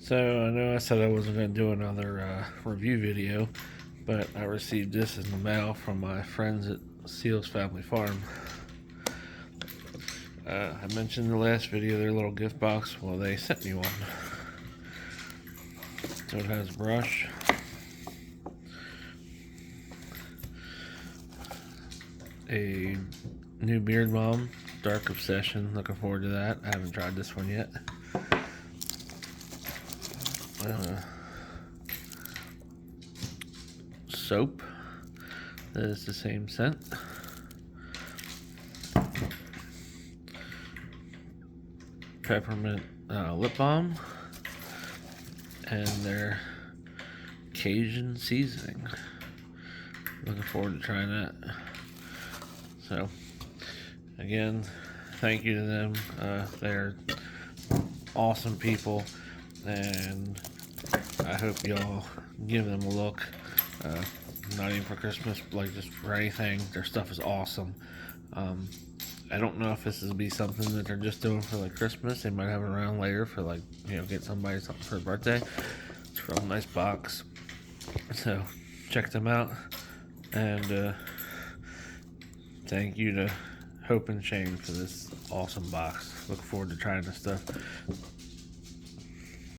So I know I said I wasn't going to do another review video, but I received this in the mail from my friends at Seals Family Farm. I mentioned in the last video their little gift box. Well, they sent me one. So it has a brush, a new Beard Balm, Dark Obsession. Looking forward to that. I haven't tried this one yet. Soap that is the same scent. Peppermint lip balm, and their Cajun seasoning. Looking forward to trying that. So again, thank you to them. They're awesome people, and I hope y'all give them a look. Not even for Christmas, like just for anything. Their stuff is awesome. I don't know if this will be something that they're just doing for like Christmas. They might have it around later for like, get somebody something for a birthday. It's a real nice box. So check them out. And thank you to Hope and Shane for this awesome box. Look forward to trying this stuff.